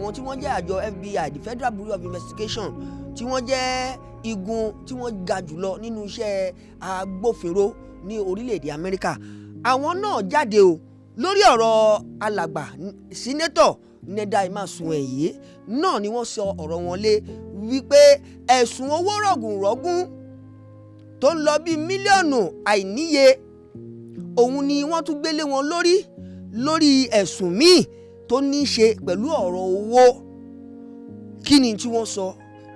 àwọn tí wọ́n jẹ́ àjọ FBI, the Federal Bureau of Investigation, tí wọ́n jẹ́ igun tí wọ́n ga jùlọ nínú iṣẹ́ agbófinró ní orílẹ̀-èdè Amẹ́ríkà, àwọn náà jáde o lórí ọ̀rọ̀ alàgbà sínétọ̀ Neda Imasuen Alleged náà ni wọ́n sọ ọ̀rọ̀ wọn lé wípé ẹ̀sùn owó rọ̀gùnrọ̀gùn tó ń lọ bíi mílíọ̀nù àìníye òun ni wọ́n tún gbélé wọn lórí ẹ̀sùn míì tó ní í ṣe pẹ̀lú ọ̀rọ̀ owó. Kí ni tí wọ́n sọ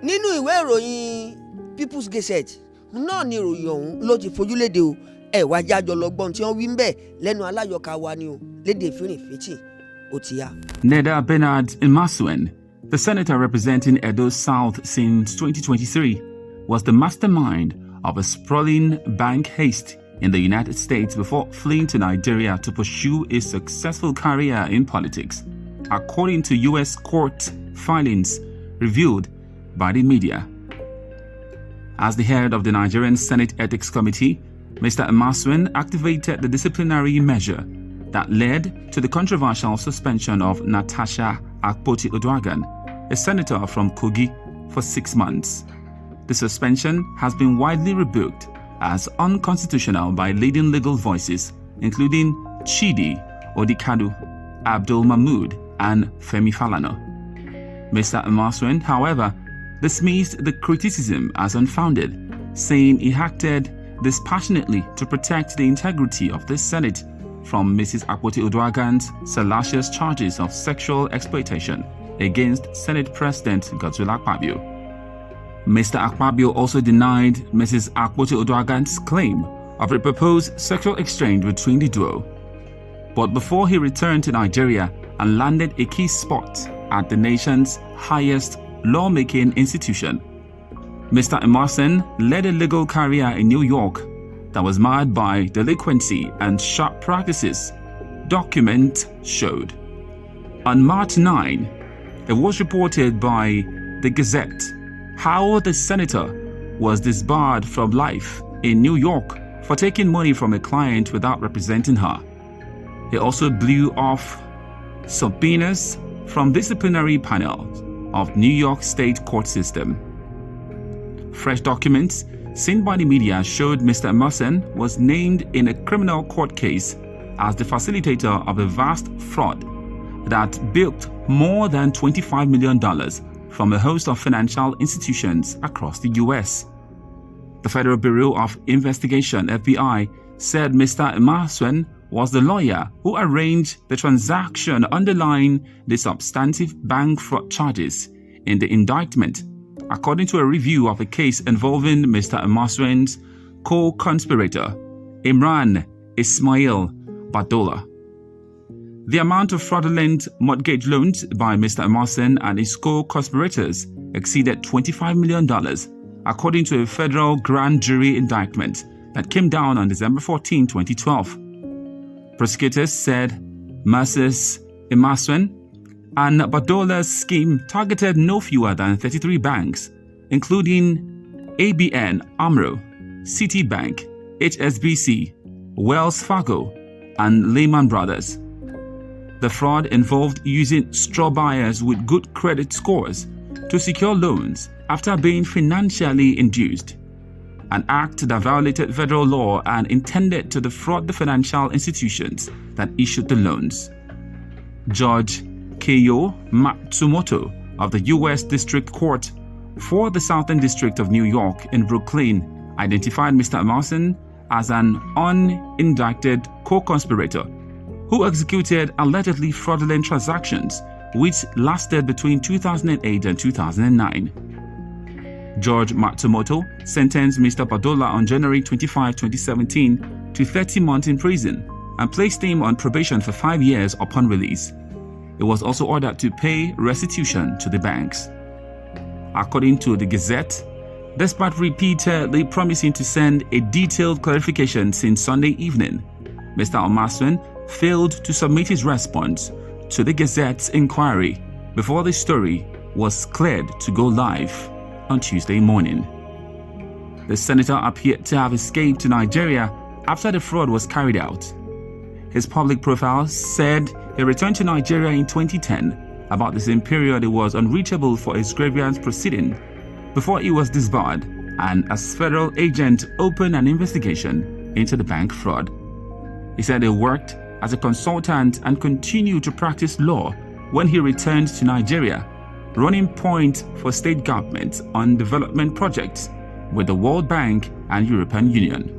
nínú ìwé ìròyìn People's Gazette náà ni ìròyìn ọ̀hún ló ti fojú léde o. Ẹ wá jájọ lọ́gbọ́n tí wọ́n wí ń bẹ̀ lẹ́nu aláyọ̀ká wa ni o, lédè fínrìnfínntì ó ti yá. Neda Imasuen, the senator representing Edo South since 2023, was the mastermind of a sprawling bank heist in the United States before fleeing to Nigeria to pursue a successful career in politics, according to U.S. court filings revealed by the media. As the head of the Nigerian Senate Ethics Committee, Mr. Imasuen activated the disciplinary measure that led to the controversial suspension of Natasha Akpoti-Uduaghan, a senator from Kogi, for 6 months. The suspension has been widely rebuked as unconstitutional by leading legal voices, including Chidi Odikadu, Abdul Mahmood, and Femi Falana. Mr. Imasuen, however, dismissed the criticism as unfounded, saying he acted dispassionately to protect the integrity of the Senate from Mrs. Akpoti-Uduaghan's salacious charges of sexual exploitation against Senate President Godswill Akpabio. Mr. Akpabio also denied Mrs. Akpoti-Uduaghan's claim of a proposed sexual exchange between the duo. But before he returned to Nigeria and landed a key spot at the nation's highest lawmaking institution, Mr. Imasuen led a legal career in New York that was marred by delinquency and sharp practices, documents showed. On March 9, it was reported by the Gazette how the senator was disbarred from life in New York for taking money from a client without representing her. He also blew off subpoenas from disciplinary panels of New York State court system. Fresh documents seen by the media showed Mr. Imasuen was named in a criminal court case as the facilitator of a vast fraud that bilked more than $25 million from a host of financial institutions across the U.S. The Federal Bureau of Investigation, FBI, said Mr. Imasuen was the lawyer who arranged the transaction underlying the substantive bank fraud charges in the indictment, according to a review of a case involving Mr. Imasuen's co-conspirator, Imran Ismail Badola. The amount of fraudulent mortgage loans by Mr. Imasuen and his co-conspirators exceeded $25 million, according to a federal grand jury indictment that came down on December 14, 2012. Prosecutors said Mrs. Imasuen and Badola's scheme targeted no fewer than 33 banks, including ABN AMRO, Citibank, HSBC, Wells Fargo, and Lehman Brothers. The fraud involved using straw buyers with good credit scores to secure loans after being financially induced, an act that violated federal law and intended to defraud the financial institutions that issued the loans. Judge Keio Matsumoto of the U.S. District Court for the Southern District of New York in Brooklyn identified Mr. Imasuen as an unindicted co-conspirator who executed allegedly fraudulent transactions which lasted between 2008 and 2009. Judge Matsumoto sentenced Mr. Badola on January 25, 2017 to 30 months in prison and placed him on probation for 5 years upon release. He was also ordered to pay restitution to the banks. According to the Gazette, despite repeatedly promising to send a detailed clarification since Sunday evening, Mr. Imasuen failed to submit his response to the Gazette's inquiry before the story was cleared to go live on Tuesday morning. The senator appeared to have escaped to Nigeria after the fraud was carried out. His public profile said he returned to Nigeria in 2010 about the same period he was unreachable for his grievance proceeding before he was disbarred, and as federal agent opened an investigation into the bank fraud. He said he worked as a consultant and continued to practice law when he returned to Nigeria, running point for state government on development projects with the World Bank and European Union.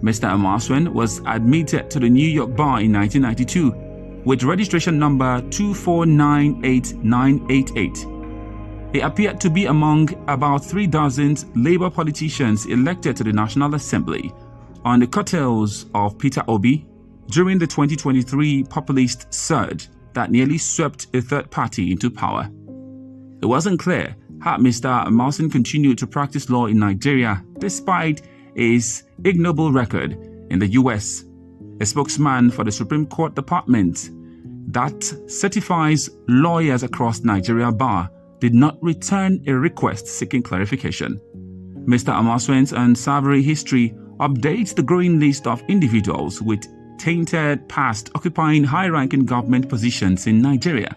Mr. Imasuen was admitted to the New York bar in 1992 with registration number 2498988. He appeared to be among about 3,000 Labour politicians elected to the National Assembly on the coattails of Peter Obi during the 2023 populist surge that nearly swept a third party into power. It wasn't clear how Mr. Imasuen continued to practice law in Nigeria despite his ignoble record in the US. A spokesman for the Supreme Court Department that certifies lawyers across Nigeria bar did not return a request seeking clarification. Mr. Imasuen's unsavory history updates the growing list of individuals with tainted past occupying high-ranking government positions in Nigeria.